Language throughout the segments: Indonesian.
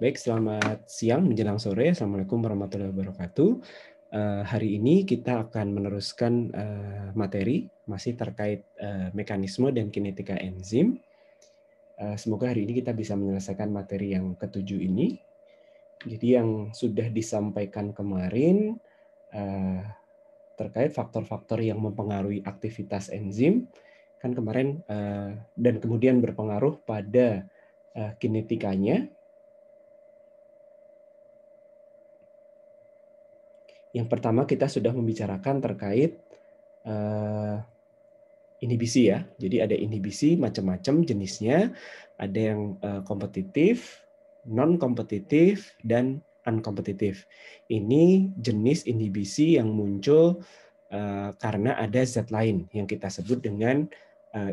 Baik, selamat siang menjelang sore. Assalamualaikum warahmatullahi wabarakatuh. Hari ini kita akan meneruskan materi masih terkait mekanisme dan kinetika enzim. Semoga hari ini kita bisa menyelesaikan materi yang ketujuh ini. Jadi yang sudah disampaikan kemarin terkait faktor-faktor yang mempengaruhi aktivitas enzim, kan kemarin dan kemudian berpengaruh pada kinetikanya. Yang pertama kita sudah membicarakan terkait inhibisi ya. Jadi ada inhibisi macam-macam jenisnya. Ada yang kompetitif, non kompetitif, dan unkompetitif. Ini jenis inhibisi yang muncul karena ada zat lain yang kita sebut dengan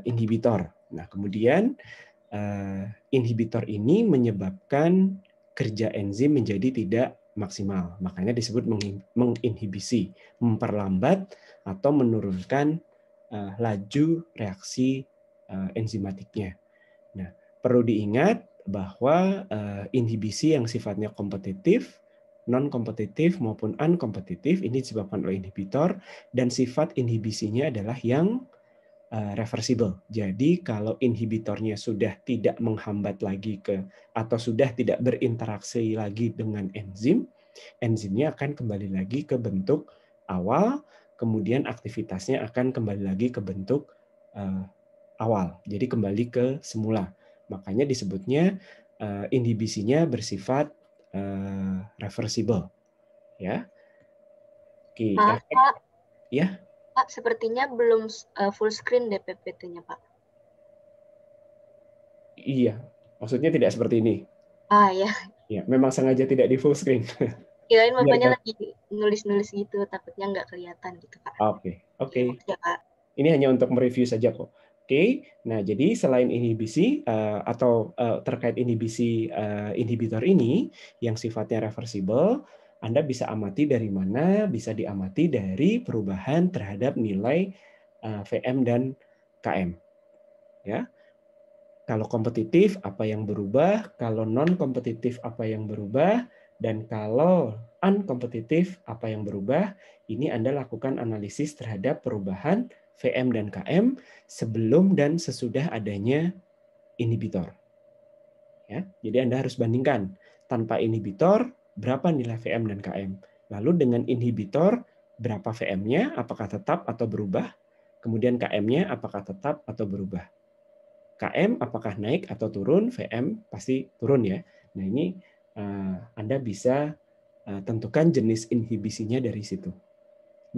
inhibitor. Nah, kemudian inhibitor ini menyebabkan kerja enzim menjadi tidak maksimal. Makanya disebut menginhibisi, memperlambat atau menurunkan laju reaksi enzimatiknya. Nah, perlu diingat bahwa inhibisi yang sifatnya kompetitif, non-kompetitif maupun unkompetitif ini disebabkan oleh inhibitor, dan sifat inhibisinya adalah yang reversible. Jadi kalau inhibitornya sudah tidak menghambat lagi atau sudah tidak berinteraksi lagi dengan enzim, enzimnya akan kembali lagi ke bentuk awal, kemudian aktivitasnya akan kembali lagi ke bentuk awal. Jadi kembali ke semula. Makanya disebutnya inhibisinya bersifat reversible. Ya. Oke, efek ya. Pak, sepertinya belum full screen deh PPT-nya, Pak. Iya, maksudnya tidak seperti ini. Ya. Ya, memang sengaja tidak di full screen. Kirain Bapaknya lagi nulis-nulis gitu, takutnya nggak kelihatan gitu, Pak. Oke. Ya, Pak. Ini hanya untuk mereview saja kok. Oke, nah jadi selain inhibisi atau terkait inhibisi inhibitor ini yang sifatnya reversible, Anda bisa amati dari mana? Bisa diamati dari perubahan terhadap nilai VM dan KM. Ya, kalau kompetitif apa yang berubah? Kalau non kompetitif apa yang berubah? Dan kalau unkompetitif apa yang berubah? Ini Anda lakukan analisis terhadap perubahan VM dan KM sebelum dan sesudah adanya inhibitor. Ya, jadi Anda harus bandingkan tanpa inhibitor berapa nilai VM dan KM. Lalu dengan inhibitor berapa VM-nya, apakah tetap atau berubah? Kemudian KM-nya apakah tetap atau berubah? KM apakah naik atau turun? VM pasti turun ya. Nah ini Anda bisa tentukan jenis inhibisinya dari situ.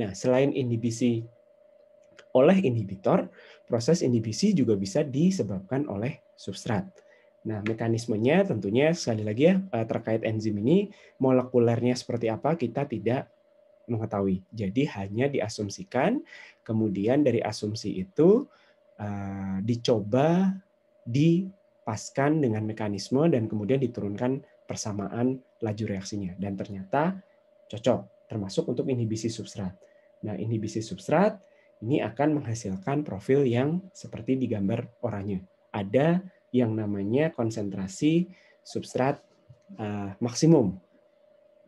Nah selain inhibisi oleh inhibitor, proses inhibisi juga bisa disebabkan oleh substrat. Nah, mekanismenya tentunya sekali lagi ya terkait enzim ini molekulernya seperti apa kita tidak mengetahui. Jadi hanya diasumsikan, kemudian dari asumsi itu dicoba dipaskan dengan mekanisme dan kemudian diturunkan persamaan laju reaksinya dan ternyata cocok termasuk untuk inhibisi substrat. Nah, inhibisi substrat ini akan menghasilkan profil yang seperti di gambar oranye. Ada yang namanya konsentrasi substrat maksimum,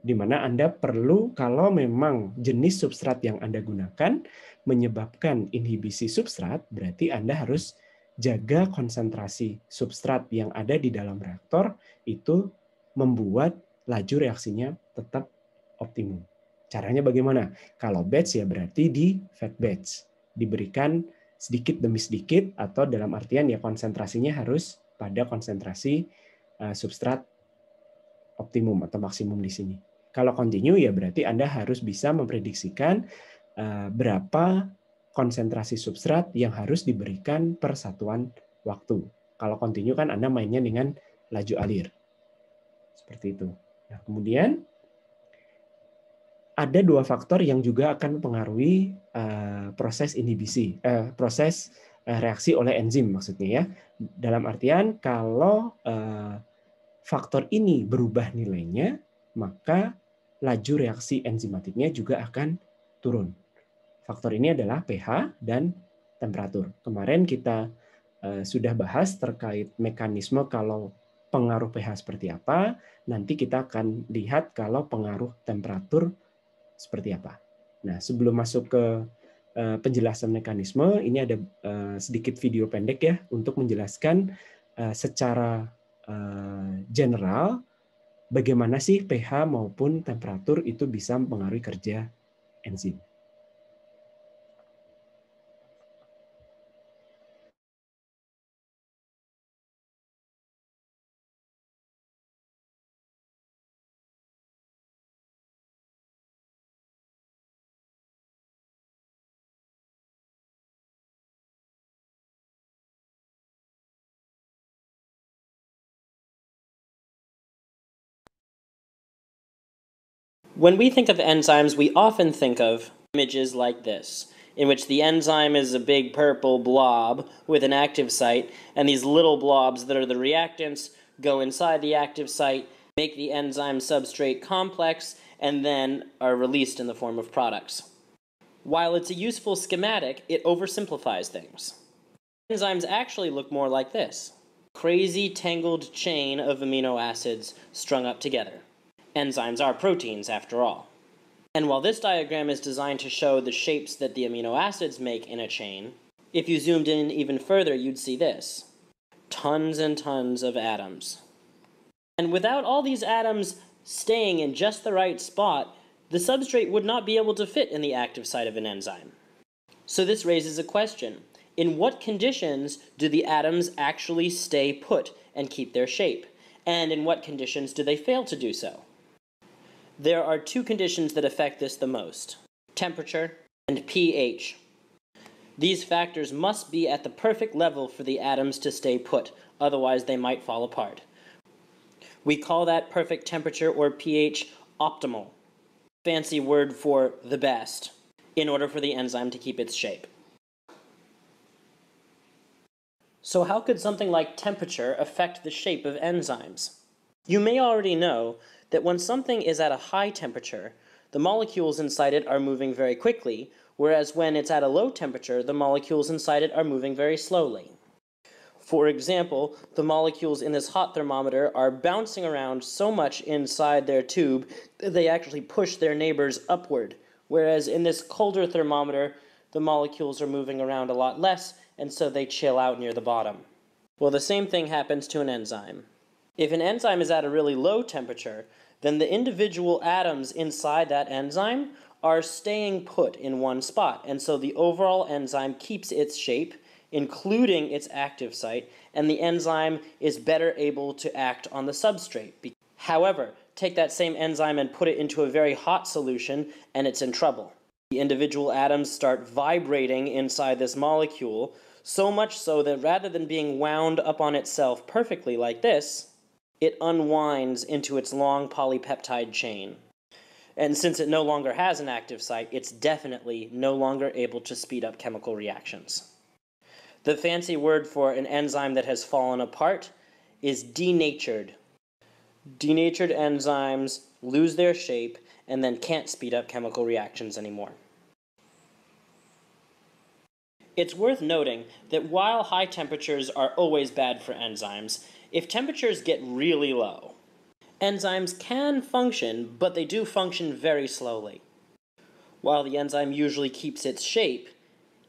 di mana Anda perlu kalau memang jenis substrat yang Anda gunakan menyebabkan inhibisi substrat, berarti Anda harus jaga konsentrasi substrat yang ada di dalam reaktor itu membuat laju reaksinya tetap optimum. Caranya bagaimana? Kalau batch ya berarti di fed batch. Diberikan sedikit demi sedikit atau dalam artian ya konsentrasinya harus pada konsentrasi substrat optimum atau maksimum di sini. Kalau continue ya berarti Anda harus bisa memprediksikan berapa konsentrasi substrat yang harus diberikan per satuan waktu. Kalau continue kan Anda mainnya dengan laju alir. Seperti itu. Nah, kemudian ada dua faktor yang juga akan mempengaruhi proses inhibisi, proses reaksi oleh enzim maksudnya ya. Dalam artian kalau faktor ini berubah nilainya, maka laju reaksi enzimatiknya juga akan turun. Faktor ini adalah pH dan temperatur. Kemarin kita sudah bahas terkait mekanisme kalau pengaruh pH seperti apa, nanti kita akan lihat kalau pengaruh temperatur seperti apa. Nah, sebelum masuk ke penjelasan mekanisme, ini ada sedikit video pendek ya untuk menjelaskan secara general bagaimana sih pH maupun temperatur itu bisa mempengaruhi kerja enzim. When we think of enzymes, we often think of images like this, in which the enzyme is a big purple blob with an active site, and these little blobs that are the reactants go inside the active site, make the enzyme substrate complex, and then are released in the form of products. While it's a useful schematic, it oversimplifies things. Enzymes actually look more like this: crazy tangled chain of amino acids strung up together. Enzymes are proteins, after all. And while this diagram is designed to show the shapes that the amino acids make in a chain, if you zoomed in even further, you'd see this: tons and tons of atoms. And without all these atoms staying in just the right spot, the substrate would not be able to fit in the active site of an enzyme. So this raises a question: in what conditions do the atoms actually stay put and keep their shape? And in what conditions do they fail to do so? There are two conditions that affect this the most: temperature and pH. These factors must be at the perfect level for the atoms to stay put, otherwise they might fall apart. We call that perfect temperature or pH optimal, fancy word for the best, in order for the enzyme to keep its shape. So how could something like temperature affect the shape of enzymes? You may already know that when something is at a high temperature, the molecules inside it are moving very quickly, whereas when it's at a low temperature, the molecules inside it are moving very slowly. For example, the molecules in this hot thermometer are bouncing around so much inside their tube that they actually push their neighbors upward, whereas in this colder thermometer, the molecules are moving around a lot less, and so they chill out near the bottom. Well, the same thing happens to an enzyme. If an enzyme is at a really low temperature, then the individual atoms inside that enzyme are staying put in one spot, and so the overall enzyme keeps its shape, including its active site, and the enzyme is better able to act on the substrate. However, take that same enzyme and put it into a very hot solution, and it's in trouble. The individual atoms start vibrating inside this molecule, so much so that rather than being wound up on itself perfectly like this, it unwinds into its long polypeptide chain. And since it no longer has an active site, it's definitely no longer able to speed up chemical reactions. The fancy word for an enzyme that has fallen apart is denatured. Denatured enzymes lose their shape and then can't speed up chemical reactions anymore. It's worth noting that while high temperatures are always bad for enzymes, if temperatures get really low, enzymes can function, but they do function very slowly. While the enzyme usually keeps its shape,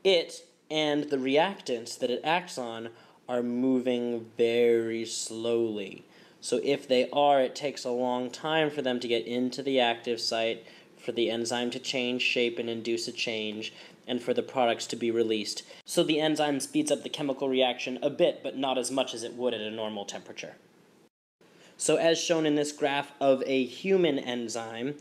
it and the reactants that it acts on are moving very slowly. So if they are, it takes a long time for them to get into the active site, for the enzyme to change shape and induce a change, and for the products to be released. So the enzyme speeds up the chemical reaction a bit, but not as much as it would at a normal temperature. So as shown in this graph of a human enzyme,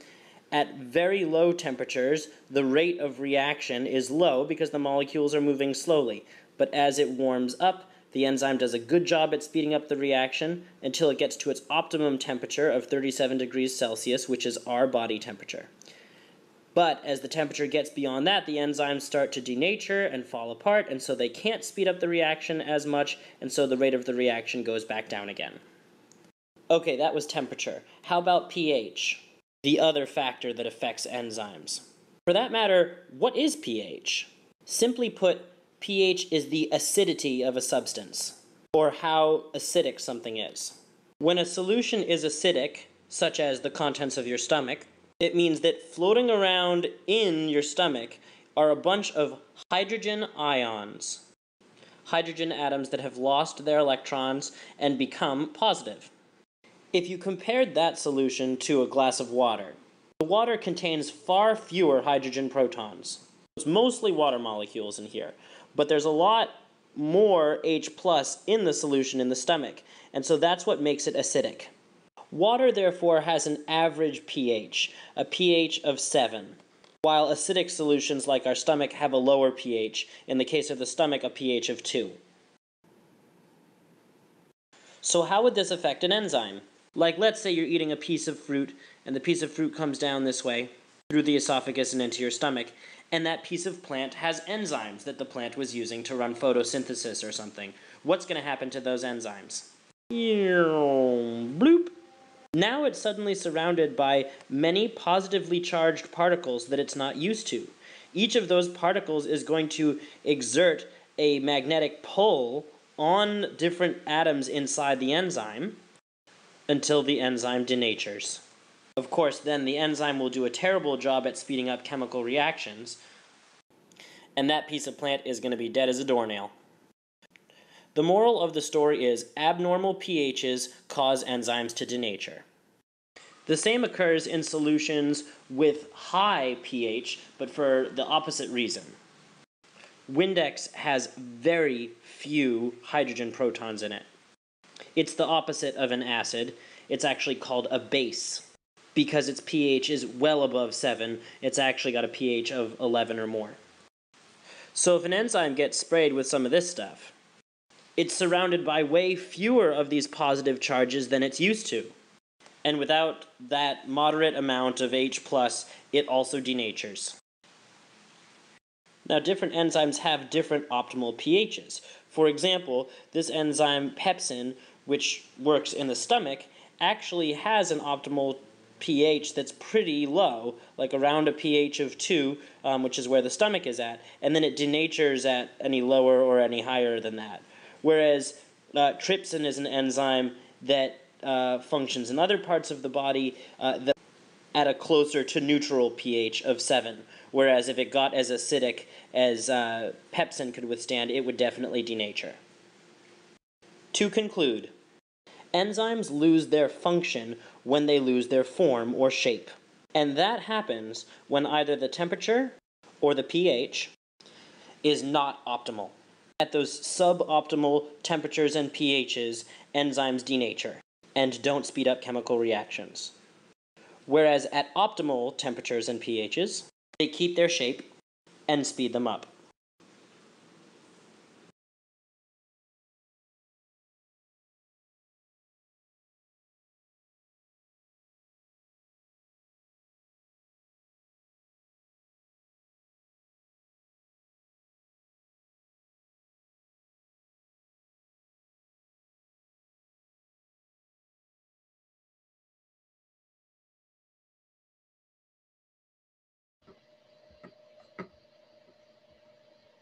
at very low temperatures, the rate of reaction is low because the molecules are moving slowly. But as it warms up, the enzyme does a good job at speeding up the reaction until it gets to its optimum temperature of 37 degrees Celsius, which is our body temperature. But as the temperature gets beyond that, the enzymes start to denature and fall apart, and so they can't speed up the reaction as much, and so the rate of the reaction goes back down again. Okay, that was temperature. How about pH? The other factor that affects enzymes. For that matter, what is pH? Simply put, pH is the acidity of a substance, or how acidic something is. When a solution is acidic, such as the contents of your stomach, it means that floating around in your stomach are a bunch of hydrogen ions, hydrogen atoms that have lost their electrons and become positive. If you compared that solution to a glass of water, the water contains far fewer hydrogen protons. It's mostly water molecules in here, but there's a lot more H plus in the solution in the stomach, and so that's what makes it acidic. Water, therefore, has an average pH, a pH of 7, while acidic solutions like our stomach have a lower pH, in the case of the stomach, a pH of 2. So how would this affect an enzyme? Like, let's say you're eating a piece of fruit, and the piece of fruit comes down this way, through the esophagus and into your stomach, and that piece of plant has enzymes that the plant was using to run photosynthesis or something. What's going to happen to those enzymes? Bloop. Now it's suddenly surrounded by many positively charged particles that it's not used to. Each of those particles is going to exert a magnetic pull on different atoms inside the enzyme until the enzyme denatures. Of course, then the enzyme will do a terrible job at speeding up chemical reactions, and that piece of plant is going to be dead as a doornail. The moral of the story is abnormal pHs cause enzymes to denature. The same occurs in solutions with high pH, but for the opposite reason. Windex has very few hydrogen protons in it. It's the opposite of an acid. It's actually called a base. Because its pH is well above 7, it's actually got a pH of 11 or more. So if an enzyme gets sprayed with some of this stuff, it's surrounded by way fewer of these positive charges than it's used to. And without that moderate amount of H+, it also denatures. Now, different enzymes have different optimal pHs. For example, this enzyme pepsin, which works in the stomach, actually has an optimal pH that's pretty low, like around a pH of 2, which is where the stomach is at, and then it denatures at any lower or any higher than that. Whereas trypsin is an enzyme that functions in other parts of the body that at a closer to neutral pH of 7, whereas if it got as acidic as pepsin could withstand, it would definitely denature. To conclude, enzymes lose their function when they lose their form or shape. And that happens when either the temperature or the pH is not optimal. At those suboptimal temperatures and pHs, enzymes denature and don't speed up chemical reactions. Whereas at optimal temperatures and pHs, they keep their shape and speed them up.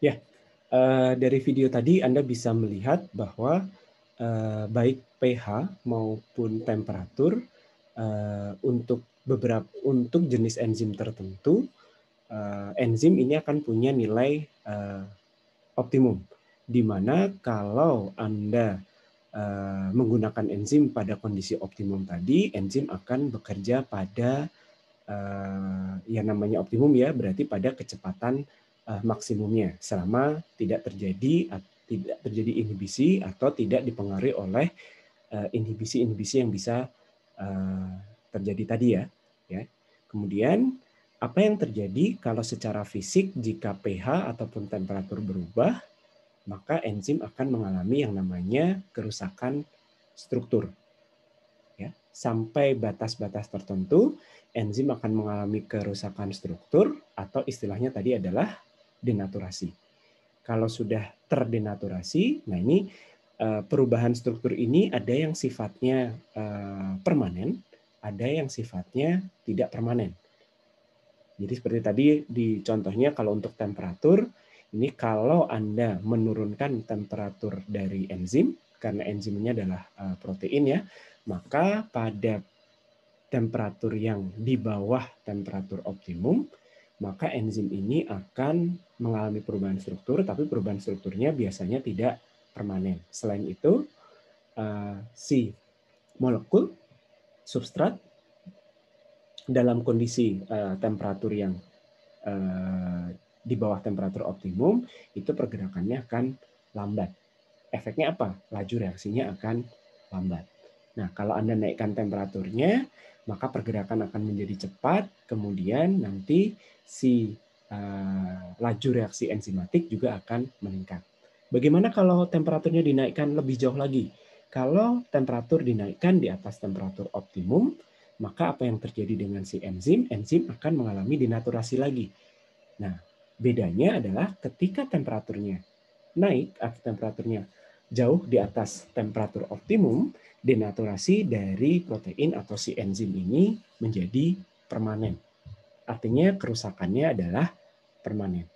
Ya, dari video tadi Anda bisa melihat bahwa baik pH maupun temperatur untuk jenis enzim tertentu, enzim ini akan punya nilai optimum, di mana kalau Anda menggunakan enzim pada kondisi optimum tadi, enzim akan bekerja pada yang namanya optimum ya, berarti pada kecepatan maksimumnya selama tidak terjadi inhibisi atau tidak dipengaruhi oleh inhibisi-inhibisi yang bisa terjadi tadi ya. Kemudian apa yang terjadi kalau secara fisik jika pH ataupun temperatur berubah, maka enzim akan mengalami yang namanya kerusakan struktur. Ya, sampai batas-batas tertentu, enzim akan mengalami kerusakan struktur atau istilahnya tadi adalah denaturasi. Kalau sudah terdenaturasi, nah ini perubahan struktur ini ada yang sifatnya permanen, ada yang sifatnya tidak permanen. Jadi seperti tadi di contohnya kalau untuk temperatur, ini kalau Anda menurunkan temperatur dari enzim, karena enzim ini adalah protein ya, maka pada temperatur yang di bawah temperatur optimum, maka enzim ini akan mengalami perubahan struktur, tapi perubahan strukturnya biasanya tidak permanen. Selain itu, si molekul substrat dalam kondisi temperatur yang di bawah temperatur optimum, itu pergerakannya akan lambat. Efeknya apa? Laju reaksinya akan lambat. Nah, kalau Anda naikkan temperaturnya, maka pergerakan akan menjadi cepat, kemudian nanti si laju reaksi enzimatik juga akan meningkat. Bagaimana kalau temperaturnya dinaikkan lebih jauh lagi? Kalau temperatur dinaikkan di atas temperatur optimum, maka apa yang terjadi dengan si enzim? Enzim akan mengalami denaturasi lagi. Nah, bedanya adalah ketika temperaturnya naik atau temperaturnya jauh di atas temperatur optimum, denaturasi dari protein atau si enzim ini menjadi permanen. Artinya kerusakannya adalah permanen.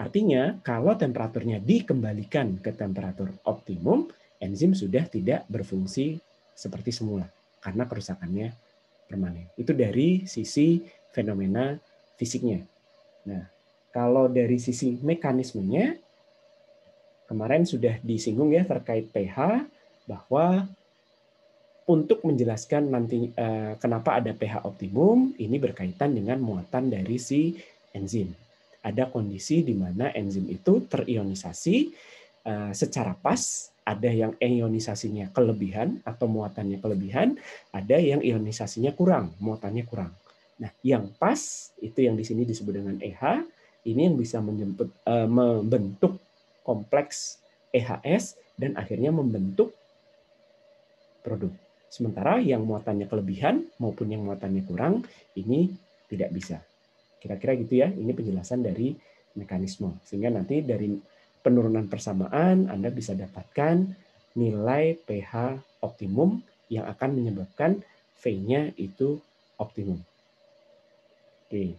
Artinya kalau temperaturnya dikembalikan ke temperatur optimum, enzim sudah tidak berfungsi seperti semula karena kerusakannya permanen. Itu dari sisi fenomena fisiknya. Nah, kalau dari sisi mekanismenya, kemarin sudah disinggung ya terkait pH, bahwa untuk menjelaskan nanti kenapa ada pH optimum, ini berkaitan dengan muatan dari si enzim. Ada kondisi di mana enzim itu terionisasi secara pas, ada yang ionisasinya kelebihan atau muatannya kelebihan, ada yang ionisasinya kurang, muatannya kurang. Nah, yang pas itu yang di sini disebut dengan EH, ini yang bisa membentuk kompleks EHS dan akhirnya membentuk produk. Sementara yang muatannya kelebihan maupun yang muatannya kurang ini tidak bisa. Kira-kira gitu ya, ini penjelasan dari mekanisme. Sehingga nanti dari penurunan persamaan Anda bisa dapatkan nilai pH optimum yang akan menyebabkan V-nya itu optimum. Oke.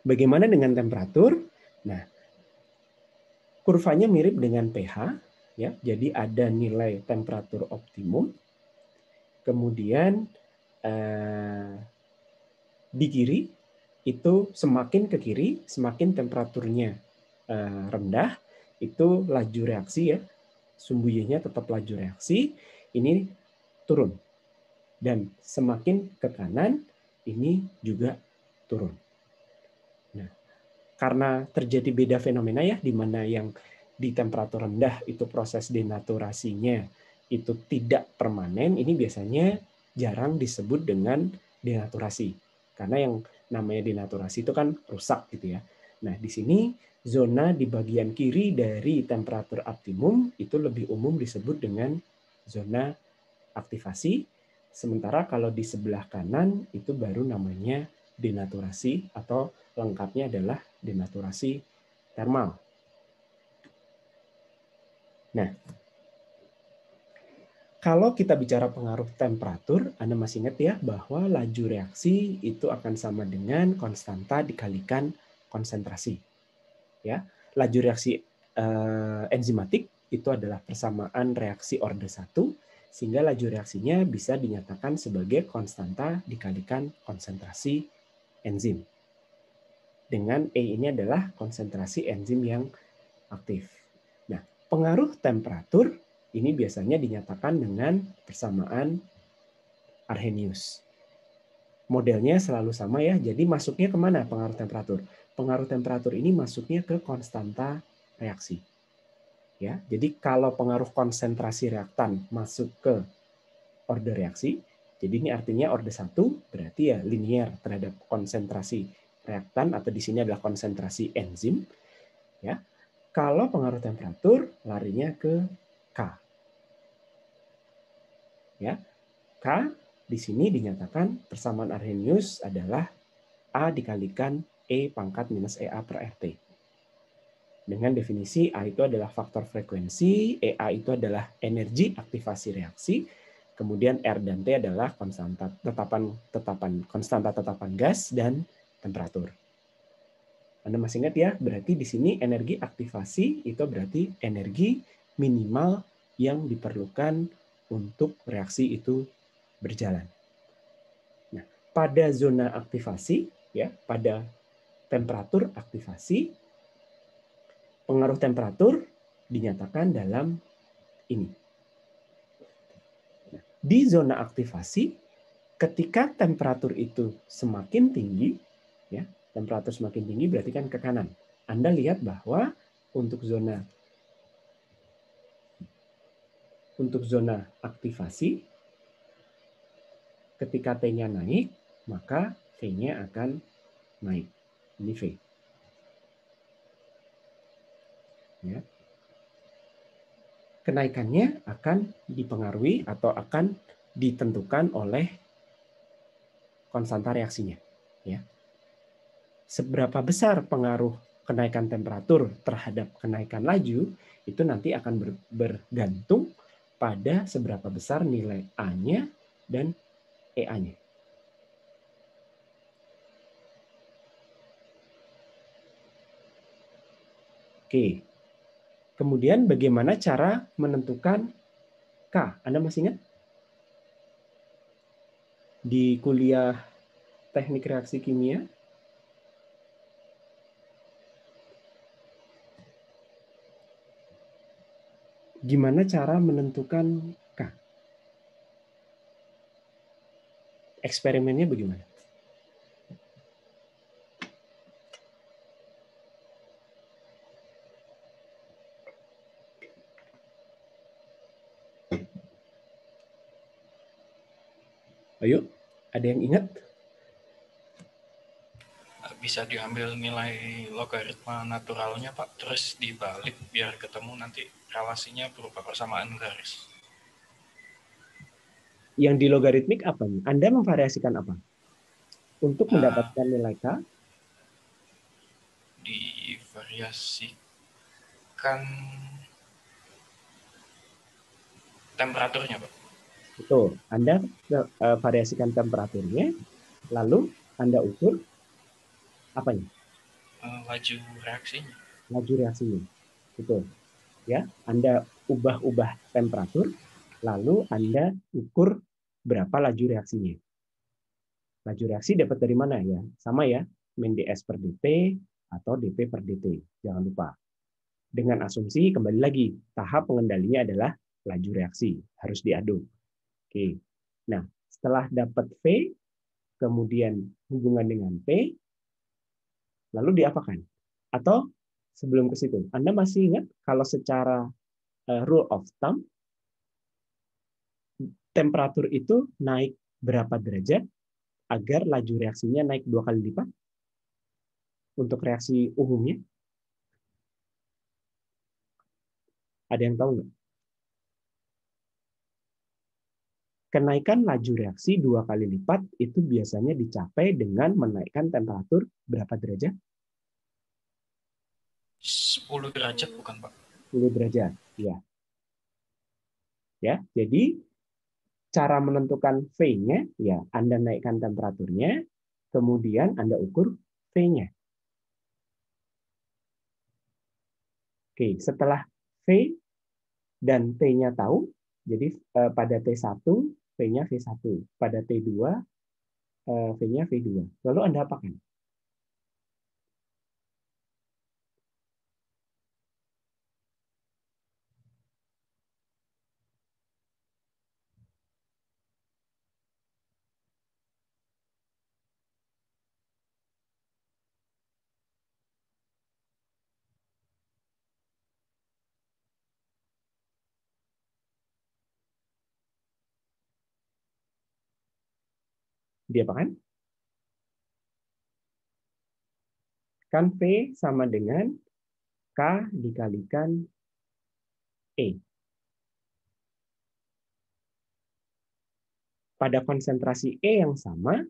Bagaimana dengan temperatur? Nah, kurvanya mirip dengan pH, ya. Jadi ada nilai temperatur optimum. Kemudian di kiri itu semakin ke kiri, semakin temperaturnya rendah, itu laju reaksi ya, sumbu Y-nya tetap laju reaksi, ini turun. Dan semakin ke kanan, ini juga turun. Nah, karena terjadi beda fenomena ya, di mana yang di temperatur rendah itu proses denaturasinya itu tidak permanen, ini biasanya jarang disebut dengan denaturasi. Karena yang namanya denaturasi itu kan rusak gitu ya. Nah, di sini zona di bagian kiri dari temperatur optimum itu lebih umum disebut dengan zona aktivasi, sementara kalau di sebelah kanan itu baru namanya denaturasi atau lengkapnya adalah denaturasi termal. Nah, kalau kita bicara pengaruh temperatur, Anda masih ingat ya bahwa laju reaksi itu akan sama dengan konstanta dikalikan konsentrasi. Ya, laju reaksi enzimatik itu adalah persamaan reaksi orde 1, sehingga laju reaksinya bisa dinyatakan sebagai konstanta dikalikan konsentrasi enzim. Dengan E ini adalah konsentrasi enzim yang aktif. Nah, pengaruh temperatur ini biasanya dinyatakan dengan persamaan Arrhenius. Modelnya selalu sama ya, jadi masuknya kemana pengaruh temperatur? Pengaruh temperatur ini masuknya ke konstanta reaksi. Ya, jadi kalau pengaruh konsentrasi reaktan masuk ke orde reaksi, jadi ini artinya orde 1 berarti ya linear terhadap konsentrasi reaktan atau di sini adalah konsentrasi enzim. Ya, kalau pengaruh temperatur larinya ke K. Ya, K di sini dinyatakan persamaan Arrhenius adalah A dikalikan E pangkat minus EA per RT. Dengan definisi A itu adalah faktor frekuensi, EA itu adalah energi aktivasi reaksi, kemudian R dan T adalah konstanta tetapan gas dan temperatur. Anda masih ingat ya, berarti di sini energi aktivasi itu berarti energi minimal yang diperlukan untuk reaksi itu berjalan. Nah, pada zona aktivasi, ya, pada temperatur aktivasi, pengaruh temperatur dinyatakan dalam ini. Di zona aktivasi, ketika temperatur itu semakin tinggi, ya, temperatur semakin tinggi berarti kan ke kanan. Anda lihat bahwa untuk zona aktivasi, ketika T-nya naik, maka V-nya akan naik. Ini V. Ya. Kenaikannya akan dipengaruhi atau akan ditentukan oleh konstanta reaksinya. Ya. Seberapa besar pengaruh kenaikan temperatur terhadap kenaikan laju, itu nanti akan bergantung pada seberapa besar nilai A-nya dan EA-nya. Oke. Kemudian bagaimana cara menentukan K? Anda masih ingat? Di kuliah teknik reaksi kimia, gimana cara menentukan K? Eksperimennya bagaimana? Ayo, ada yang ingat? Bisa diambil nilai logaritma naturalnya, Pak, terus dibalik biar ketemu nanti relasinya berupa persamaan garis. Yang di logaritmik apa nih? Anda memvariasikan apa? Untuk mendapatkan nilai K? Divariasikan temperaturnya, Pak. Betul. Anda variasikan temperaturnya, lalu Anda ukur apanya? Laju reaksinya. Laju reaksinya. Betul. Ya, Anda ubah-ubah temperatur, lalu Anda ukur berapa laju reaksinya. Laju reaksi dapat dari mana ya? Sama ya, min ds per dt atau dp per dt. Jangan lupa. Dengan asumsi kembali lagi, tahap pengendalinya adalah laju reaksi, harus diaduk. Oke. Nah, setelah dapat V, kemudian hubungan dengan P, lalu diapakan? Atau sebelum ke situ, Anda masih ingat kalau secara rule of thumb, temperatur itu naik berapa derajat agar laju reaksinya naik 2 kali lipat? Untuk reaksi umumnya? Ada yang tahu nggak? Kenaikan laju reaksi 2 kali lipat itu biasanya dicapai dengan menaikkan temperatur berapa derajat? 10 derajat bukan, Pak? 10 derajat, ya. Ya, jadi cara menentukan V-nya, ya Anda naikkan temperaturnya, kemudian Anda ukur V-nya. Oke, setelah V dan T-nya tahu, jadi pada T1 V-nya V1, pada T2 V-nya V2. Lalu Anda apakan? Diapakan? Kan V sama dengan K dikalikan E. Pada konsentrasi E yang sama,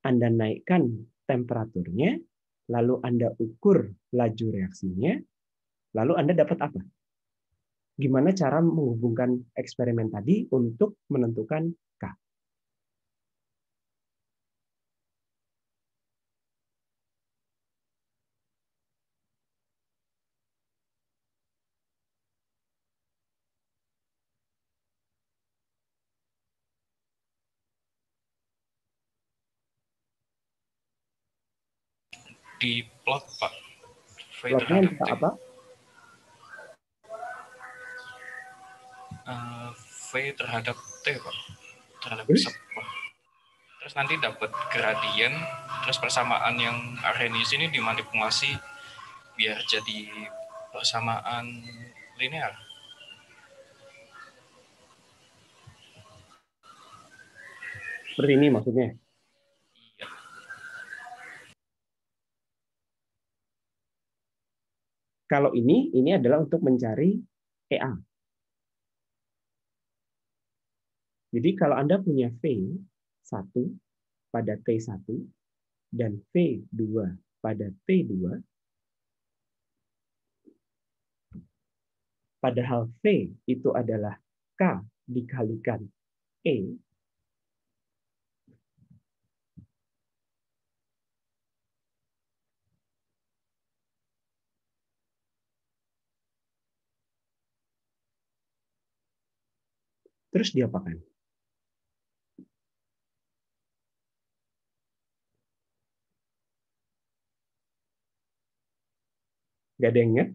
Anda naikkan temperaturnya, lalu Anda ukur laju reaksinya, lalu Anda dapat apa? Gimana cara menghubungkan eksperimen tadi untuk menentukan K? di plot, Pak. V Plotnya terhadap entah T. apa? V terhadap T, Pak. Terhadap Terus? sebuah. Terus nanti dapat gradien, terus persamaan yang Arrhenius ini dimanipulasi biar jadi persamaan linear. Seperti ini maksudnya. Iya. Kalau ini adalah untuk mencari EA. Jadi kalau Anda punya V1 pada T1 dan V2 pada T2, padahal V itu adalah K dikalikan E, terus diapakan? Gak ada yang ingat?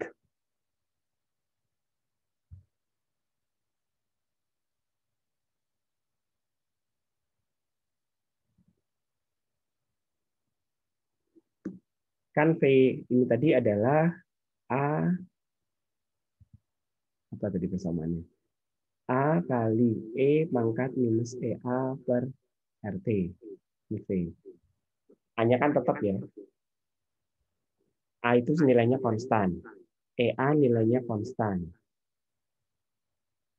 Kan V ini tadi adalah A, apa tadi persamaannya? A kali E pangkat minus EA per RT. Ini V. A-nya kan tetap ya. A itu nilainya konstan. EA nilainya konstan.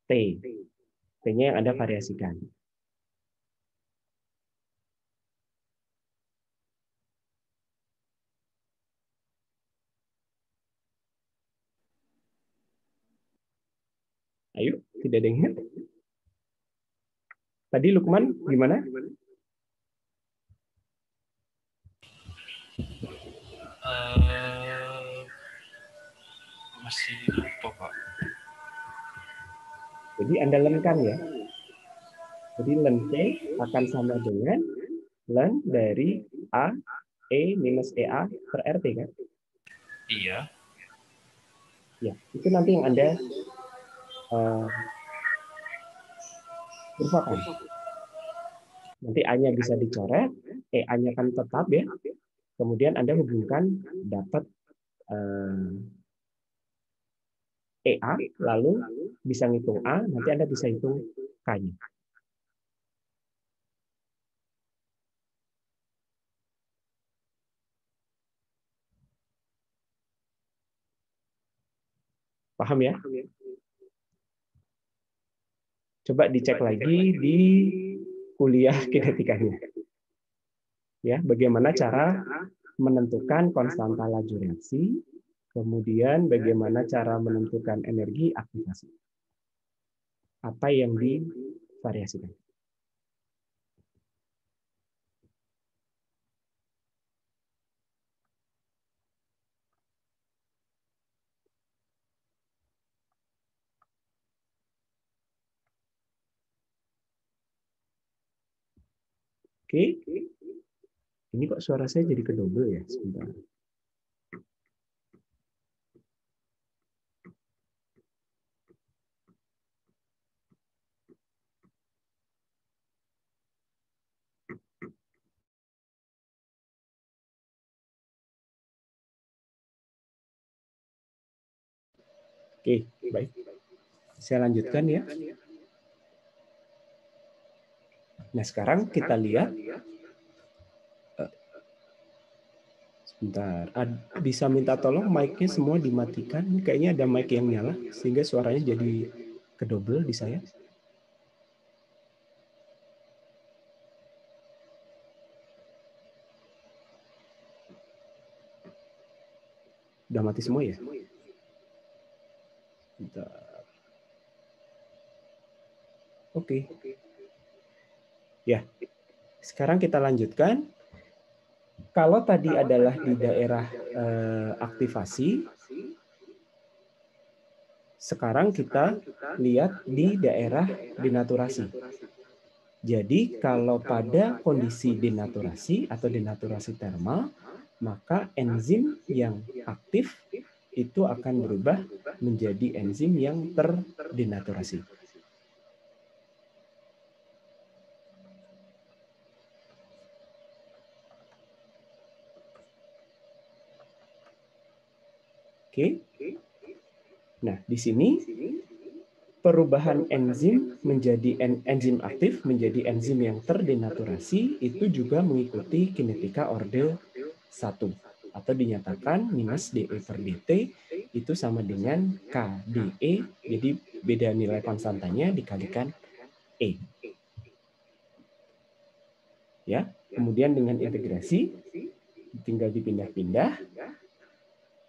T. T-nya yang Anda variasikan. Ayo, tidak ada yang ingat? Tadi Lukman gimana? Masih lupa, Pak. Jadi Anda lenkan ya. Jadi len T akan sama dengan len dari A, E minus EA per RT kan? Iya. Ya, itu nanti yang Anda lupakan. Nanti A-nya bisa dicoret, EA-nya kan tetap ya. Kemudian Anda hubungkan dapat EA, lalu bisa ngitung A, nanti Anda bisa hitung K-nya. Paham ya? Coba dicek lagi di kuliah kinetikanya. Ya, bagaimana cara menentukan konstanta laju reaksi, kemudian bagaimana cara menentukan energi aktivasi. Apa yang divariasikan. Oke. Ini kok suara saya jadi kedobel ya? Sebentar. Oke, baik. Saya lanjutkan ya. Nah, sekarang kita lihat. Sebentar. Bisa minta tolong mic-nya semua dimatikan. Kayaknya ada mic yang nyala, sehingga suaranya jadi kedobel di saya. Udah mati semua ya? Bentar. Oke. Ya. Sekarang kita lanjutkan. Kalau tadi adalah di daerah aktivasi, sekarang kita lihat di daerah denaturasi. Jadi kalau pada kondisi denaturasi atau denaturasi termal, maka enzim yang aktif itu akan berubah menjadi enzim yang terdenaturasi. Oke. Nah, di sini perubahan enzim menjadi enzim aktif menjadi enzim yang terdenaturasi itu juga mengikuti kinetika orde 1 atau dinyatakan minus DE per DT itu sama dengan KDE, jadi beda nilai konstantanya dikalikan E. Ya, kemudian dengan integrasi tinggal dipindah-pindah,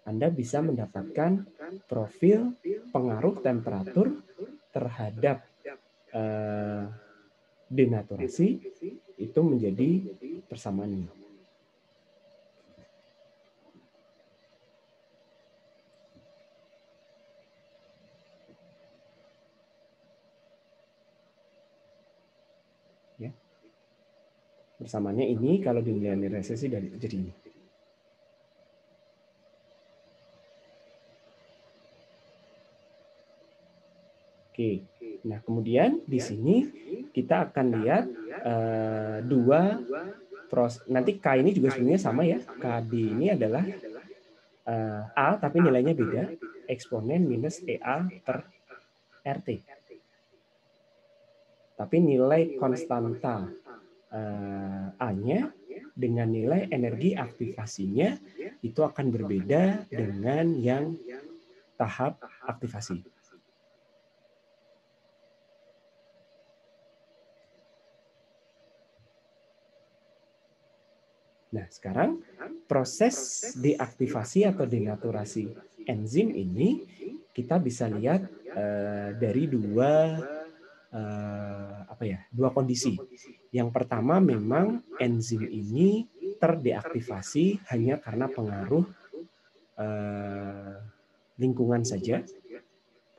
Anda bisa mendapatkan profil pengaruh temperatur terhadap denaturasi itu menjadi persamaan ini. Ya. Persamaannya ini kalau dinilai resesi dari jadi ini. Oke, nah kemudian di sini kita akan lihat dua proses. Nanti K ini juga sebenarnya sama ya. KD ini adalah A tapi nilainya beda, eksponen minus EA per RT. Tapi nilai konstanta A-nya dengan nilai energi aktivasinya itu akan berbeda dengan yang tahap aktivasi. Nah, sekarang proses deaktivasi atau denaturasi enzim ini kita bisa lihat dari dua kondisi. Yang pertama memang enzim ini terdeaktivasi hanya karena pengaruh lingkungan saja.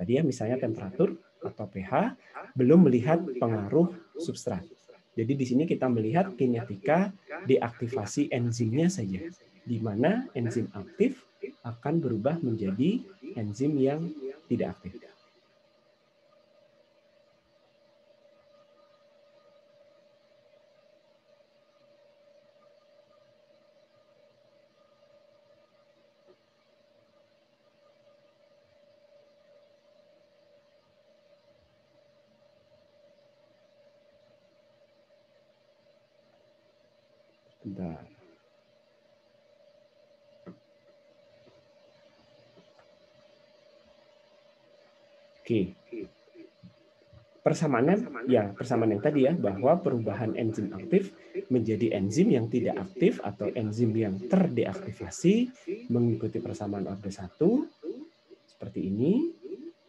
Tadi ya misalnya temperatur atau pH, belum melihat pengaruh substrat. Jadi di sini kita melihat kinetika deaktivasi enzimnya saja, di mana enzim aktif akan berubah menjadi enzim yang tidak aktif. Bentar. Oke. Persamaan yang tadi ya, bahwa perubahan enzim aktif menjadi enzim yang tidak aktif atau enzim yang terdeaktivasi mengikuti persamaan orde 1 seperti ini,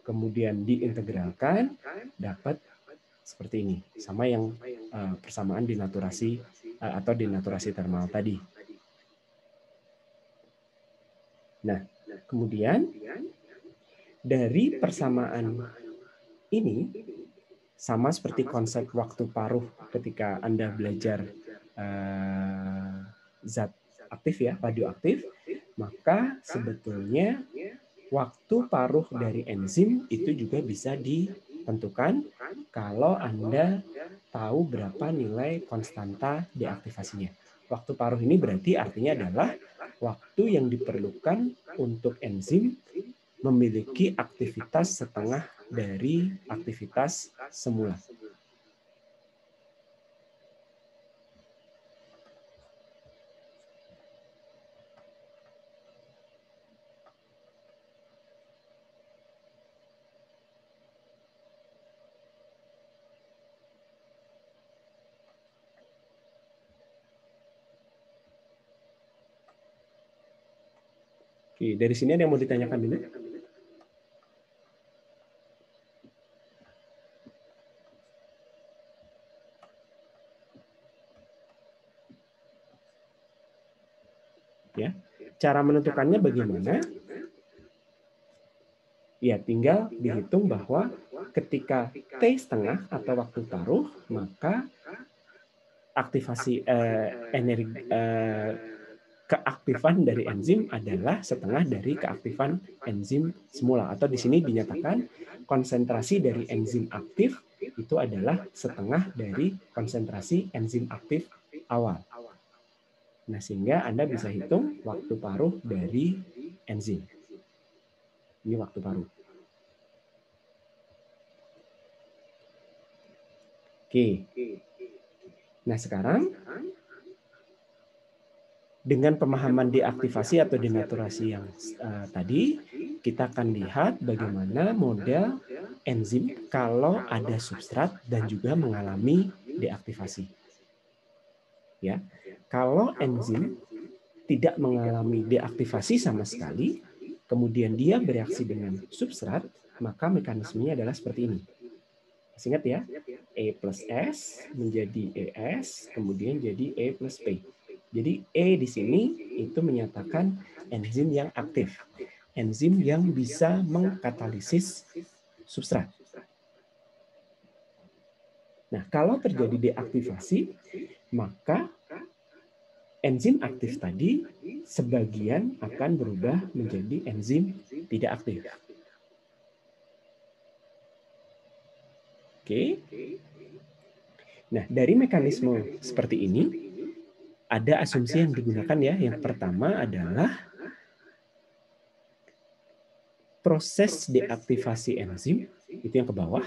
kemudian diintegralkan dapat seperti ini, sama yang persamaan denaturasi atau denaturasi termal tadi. Nah, kemudian dari persamaan ini sama seperti konsep waktu paruh ketika Anda belajar zat aktif ya, radioaktif, maka sebetulnya waktu paruh dari enzim itu juga bisa ditentukan kalau Anda tahu berapa nilai konstanta deaktivasinya. Waktu paruh ini berarti artinya adalah waktu yang diperlukan untuk enzim memiliki aktivitas setengah dari aktivitas semula. Oke, dari sini ada yang mau ditanyakan dulu? Ya, cara menentukannya bagaimana? Ya, tinggal dihitung bahwa ketika T setengah atau waktu paruh, maka aktivasi energi K keaktifan dari enzim adalah setengah dari keaktifan enzim semula. Atau di sini dinyatakan konsentrasi dari enzim aktif itu adalah setengah dari konsentrasi enzim aktif awal. Nah, sehingga Anda bisa hitung waktu paruh dari enzim. Ini waktu paruh. Oke. Nah, sekarang dengan pemahaman deaktivasi atau denaturasi yang tadi, kita akan lihat bagaimana model enzim kalau ada substrat dan juga mengalami deaktivasi. Ya, kalau enzim tidak mengalami deaktivasi sama sekali, kemudian dia bereaksi dengan substrat, maka mekanismenya adalah seperti ini. Masih ingat ya? E plus S menjadi ES, kemudian jadi E plus P. Jadi E di sini itu menyatakan enzim yang aktif. Enzim yang bisa mengkatalisis substrat. Nah, kalau terjadi deaktivasi, maka enzim aktif tadi sebagian akan berubah menjadi enzim tidak aktif. Oke. Nah, dari mekanisme seperti ini, ada asumsi yang digunakan ya. Yang pertama adalah proses deaktivasi enzim, itu yang ke bawah,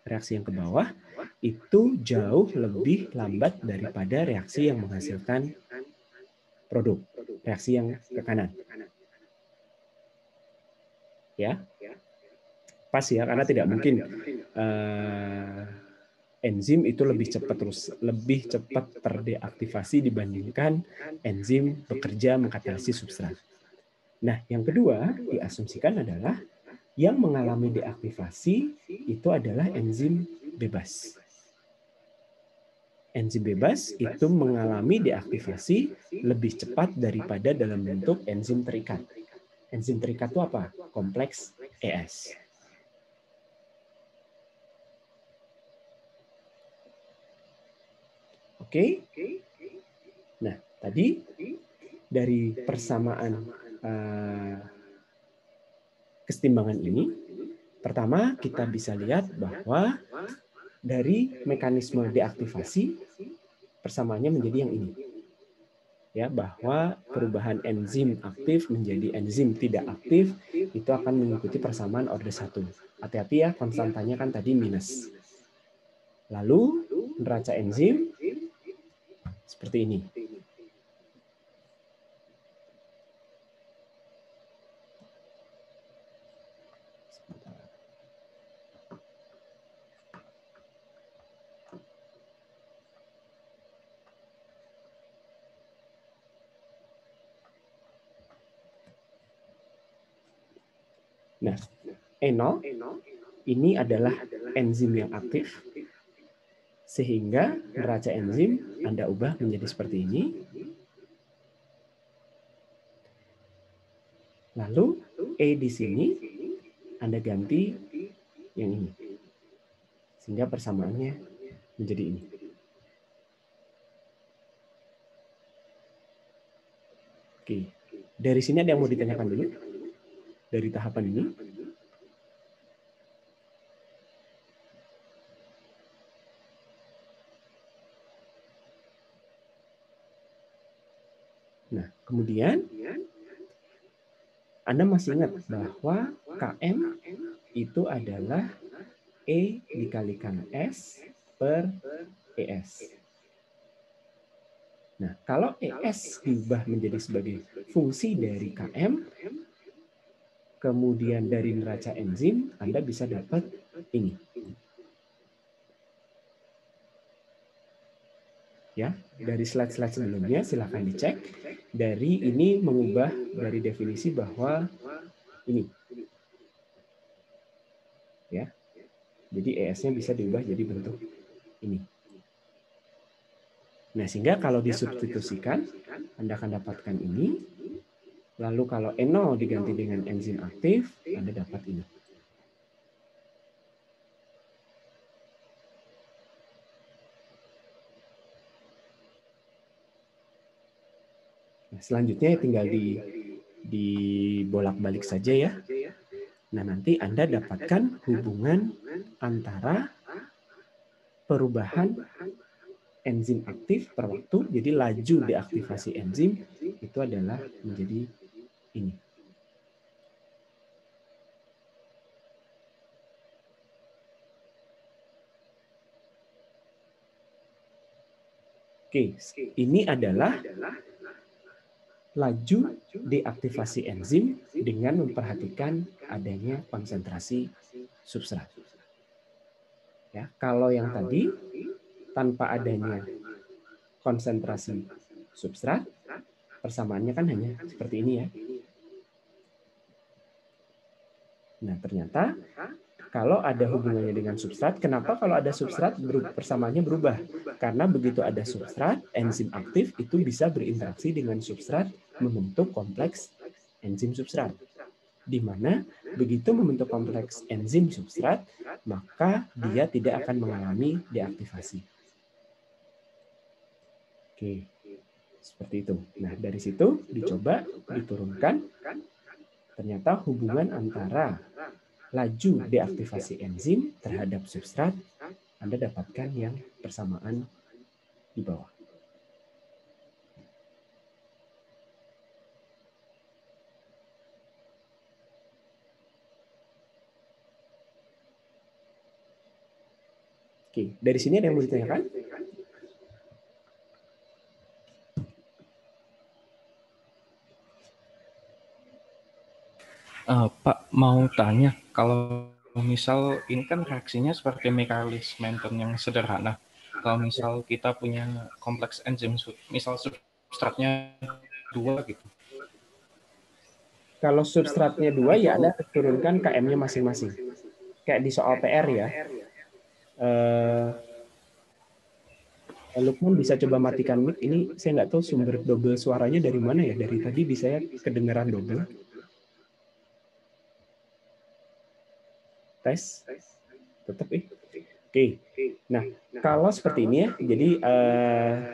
reaksi yang ke bawah, itu jauh lebih lambat daripada reaksi yang menghasilkan produk, reaksi yang ke kanan. Ya, pas ya, karena tidak mungkin enzim itu lebih cepat terdeaktivasi dibandingkan enzim bekerja mengkatalisis substrat. Nah, yang kedua diasumsikan adalah yang mengalami deaktivasi itu adalah enzim bebas. Enzim bebas itu mengalami deaktivasi lebih cepat daripada dalam bentuk enzim terikat. Enzim terikat itu apa? Kompleks ES. Oke. Nah, tadi dari persamaan kesetimbangan ini, pertama kita bisa lihat bahwa dari mekanisme deaktivasi persamaannya menjadi yang ini. Ya, bahwa perubahan enzim aktif menjadi enzim tidak aktif itu akan mengikuti persamaan orde 1. Hati-hati ya, konstantanya kan tadi minus. Lalu neraca enzim seperti ini. Nah, E0 ini adalah enzim yang aktif, sehingga neraca enzim Anda ubah menjadi seperti ini. Lalu E di sini Anda ganti yang ini, sehingga persamaannya menjadi ini. Oke, dari sini ada yang mau ditanyakan dulu? Dari tahapan ini? Nah, kemudian Anda masih ingat bahwa Km itu adalah E dikalikan S per ES. Nah, kalau ES diubah menjadi sebagai fungsi dari Km, kemudian dari neraca enzim, Anda bisa dapat ini. Ya, dari slide-slide sebelumnya silahkan dicek. Dari ini mengubah dari definisi bahwa ini. Ya. Jadi ES-nya bisa diubah jadi bentuk ini. Nah, sehingga kalau disubstitusikan, Anda akan dapatkan ini. Lalu kalau E0 diganti dengan enzim aktif, Anda dapat ini. Nah, selanjutnya tinggal dibolak-balik saja ya. Nah, nanti Anda dapatkan hubungan antara perubahan enzim aktif per waktu, jadi laju deaktivasi enzim itu adalah menjadi ini. Oke, ini adalah laju deaktivasi enzim dengan memperhatikan adanya konsentrasi substrat. Ya, kalau yang tadi tanpa adanya konsentrasi substrat, persamaannya kan hanya seperti ini ya. Nah, ternyata kalau ada hubungannya dengan substrat, kenapa kalau ada substrat persamaannya berubah? Karena begitu ada substrat, enzim aktif itu bisa berinteraksi dengan substrat membentuk kompleks enzim substrat. Di mana begitu membentuk kompleks enzim substrat, maka dia tidak akan mengalami deaktivasi. Oke, seperti itu. Nah, dari situ dicoba diturunkan, ternyata hubungan antara laju deaktivasi enzim terhadap substrat, Anda dapatkan yang persamaan di bawah. Oke, dari sini ada yang mau ditanyakan? Pak, mau tanya, kalau misal ini kan reaksinya seperti mekanisme yang sederhana. Kalau misal kita punya kompleks enzim, misal substratnya 2 gitu. Kalau substratnya 2, ya Anda turunkan KM-nya masing-masing. Kayak di soal PR ya. Lukman bisa coba matikan mic. Ini saya nggak tahu sumber double suaranya dari mana ya. Dari tadi bisa ya kedengaran double. Tes. Tetap Oke. Nah, kalau seperti ini ya, jadi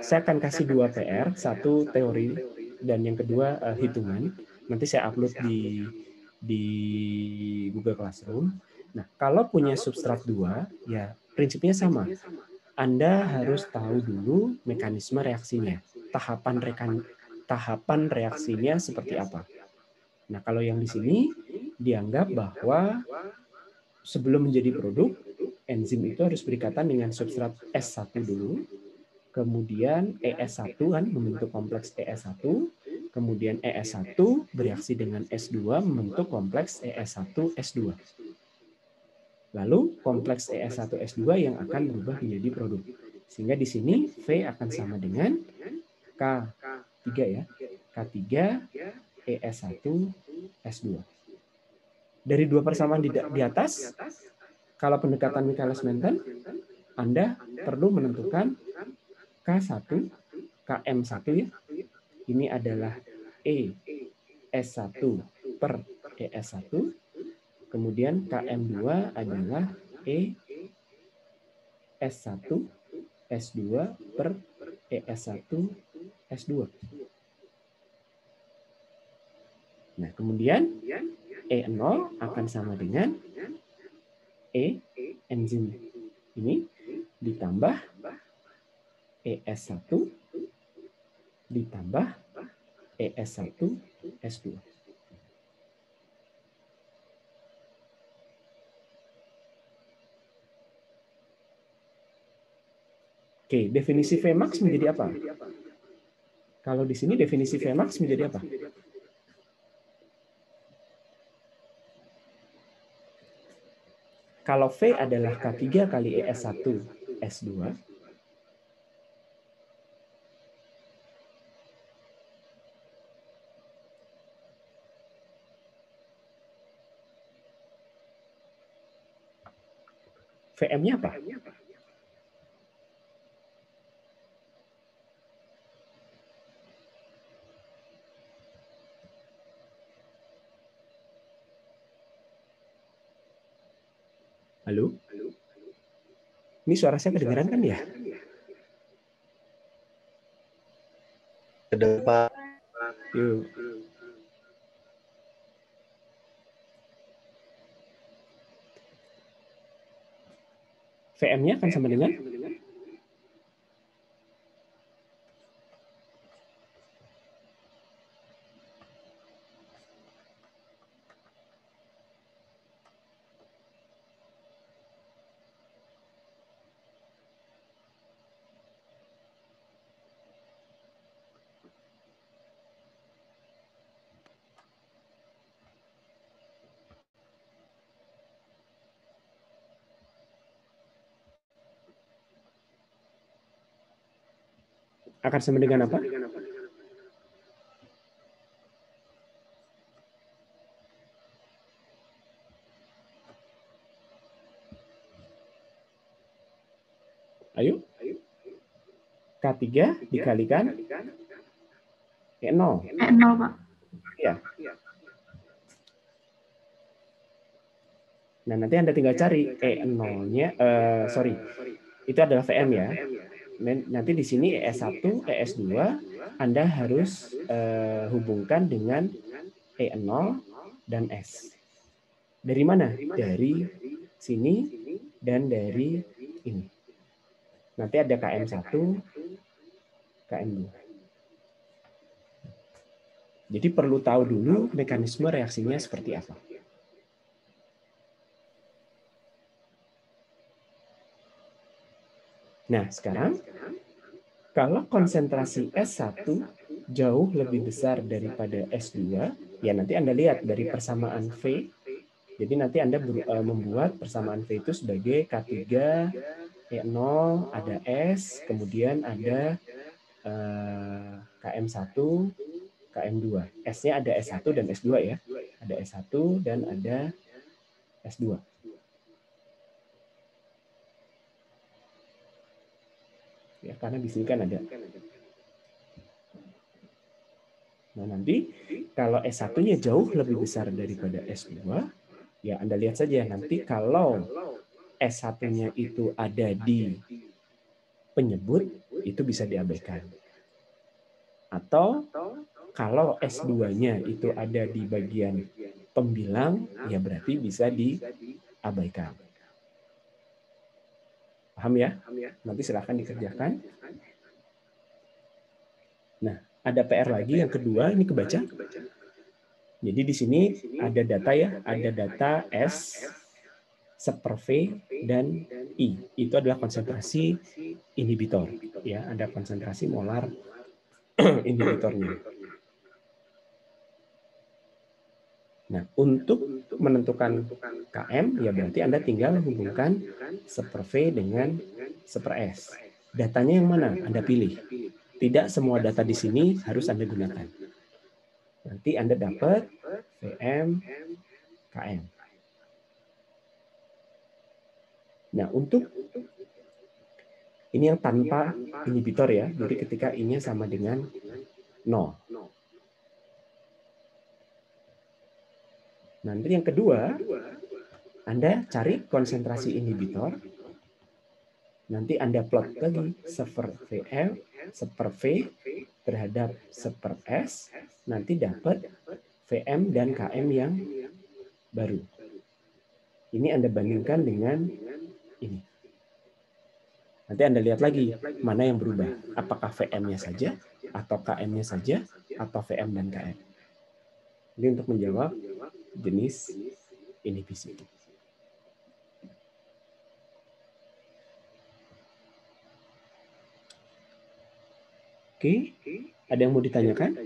saya akan kasih 2 PR, satu teori dan yang kedua hitungan. Nanti saya upload di Google Classroom. Nah, kalau punya substrat 2, ya prinsipnya sama. Anda harus tahu dulu mekanisme reaksinya, tahapan reaksinya seperti apa. Nah, kalau yang di sini dianggap bahwa sebelum menjadi produk, enzim itu harus berikatan dengan substrat S1 dulu, kemudian ES1 kan membentuk kompleks ES1, kemudian ES1 bereaksi dengan S2 membentuk kompleks ES1S2. Lalu kompleks ES1S2 yang akan berubah menjadi produk. Sehingga di sini V akan sama dengan K3 ya. K3 ES1S2. Dari 2 persamaan di atas, kalau pendekatan Michaelis-Menten, Anda perlu menentukan K1, KM1 ya. Ini adalah ES1 per ES1. Kemudian KM2 adalah ES1 S2 per ES1 S2. Nah, kemudian E0 akan sama dengan enzim ini ditambah ES1 ditambah ES1 S2. Oke, definisi Vmax menjadi apa? Kalau di sini definisi Vmax menjadi apa? Kalau V adalah K3 kali ES1 S2, VM-nya apa? Halo? Ini suara saya kedengaran kan ya? Ada Pak. Yuk. VM-nya akan sama dengan akan sama dengan apa? Ayo. K3 dikalikan E0. E0, Pak. Ya. Nah, nanti Anda tinggal cari E0-nya, sorry, itu adalah VM ya. Nanti di sini ES1, ES2, Anda harus hubungkan dengan E0 dan S. Dari mana? Dari sini dan dari ini. Nanti ada KM1, KM2. Jadi perlu tahu dulu mekanisme reaksinya seperti apa. Nah, sekarang kalau konsentrasi S1 jauh lebih besar daripada S2, ya nanti Anda lihat dari persamaan V. Jadi nanti Anda membuat persamaan V itu sebagai K3, E0, ada S, kemudian ada KM1, KM2. S-nya ada S1 dan S2 ya. Ada S1 dan ada S2. Ya, karena di sini kan ada. Nah, nanti kalau S1-nya jauh lebih besar daripada S2, ya Anda lihat saja nanti kalau S1-nya itu ada di penyebut, itu bisa diabaikan. Atau kalau S2-nya itu ada di bagian pembilang, ya berarti bisa diabaikan. Paham ya? Nanti silahkan dikerjakan. Nah, ada PR lagi yang kedua, ini kebaca. Jadi di sini ada data ya, ada data S, seper V, dan I. Itu adalah konsentrasi inhibitor. Ya, ada konsentrasi molar inhibitornya. Nah, untuk menentukan KM, ya berarti Anda tinggal hubungkan seper V dengan seper S. Datanya yang mana? Anda pilih. Tidak semua data di sini harus Anda gunakan. Nanti Anda dapat VM, KM. Nah, untuk ini yang tanpa inhibitor ya, jadi ketika I-nya sama dengan 0. Nanti yang kedua, Anda cari konsentrasi inhibitor. Nanti Anda plot lagi seper VM, seper V terhadap seper S. Nanti dapat VM dan KM yang baru. Ini Anda bandingkan dengan ini. Nanti Anda lihat lagi mana yang berubah. Apakah VM-nya saja, atau KM-nya saja, atau VM dan KM. Ini untuk menjawab jenis inhibisi. Oke, ada yang mau ditanyakan?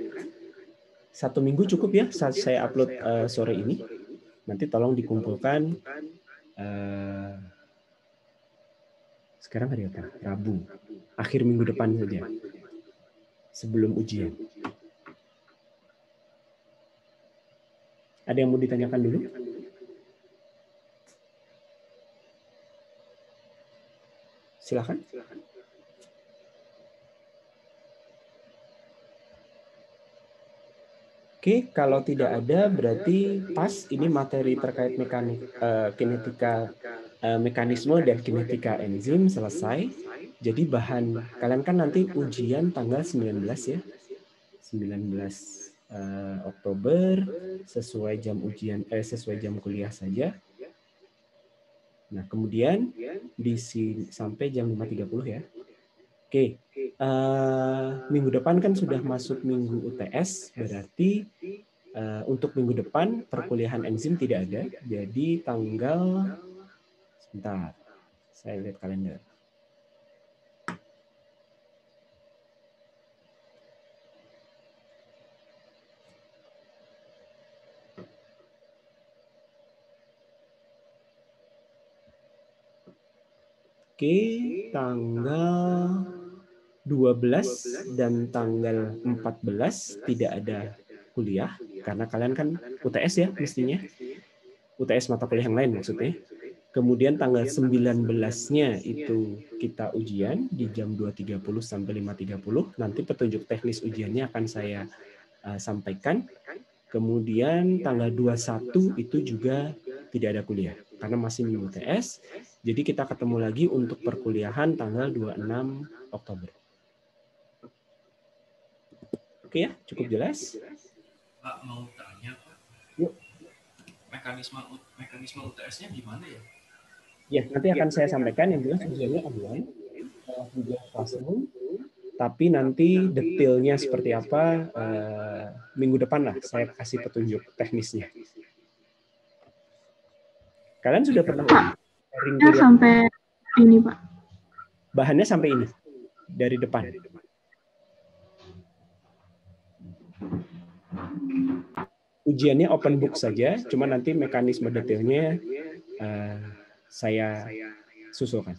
1 minggu cukup ya saat saya upload sore ini. Nanti tolong dikumpulkan. Sekarang hari apa? Rabu. Akhir minggu depan saja. Sebelum ujian. Ada yang mau ditanyakan dulu? Silakan. Oke, kalau tidak ada berarti pas ini materi terkait kinetika mekanisme dan kinetika enzim selesai. Jadi bahan kalian kan nanti ujian tanggal 19 ya. Oktober sesuai jam sesuai jam kuliah saja. Nah, kemudian sampai jam 5.30 ya. Oke. Minggu depan kan sudah masuk minggu UTS, berarti untuk minggu depan perkuliahan enzim tidak ada. Jadi sebentar, saya lihat kalender. Oke, tanggal 12 dan tanggal 14 tidak ada kuliah, karena kalian kan UTS ya mestinya. UTS mata kuliah yang lain maksudnya. Kemudian tanggal 19-nya itu kita ujian di jam 2.30 sampai 5.30. Nanti petunjuk teknis ujiannya akan saya sampaikan. Kemudian tanggal 21 itu juga tidak ada kuliah karena masih minggu UTS. Jadi kita ketemu lagi untuk perkuliahan tanggal 26 Oktober. Oke ya, cukup jelas? Pak, mau tanya, Pak. Yuk. Mekanisme UTS-nya gimana ya? Ya, nanti akan saya sampaikan. Yang jelas ujiannya online, classroom. Tapi nanti detailnya seperti apa minggu depan lah saya kasih petunjuk teknisnya. Kalian sudah pernah sampai ini, Pak? Bahannya sampai ini dari depan. Ujiannya open book saja, cuma nanti mekanisme detailnya saya susulkan.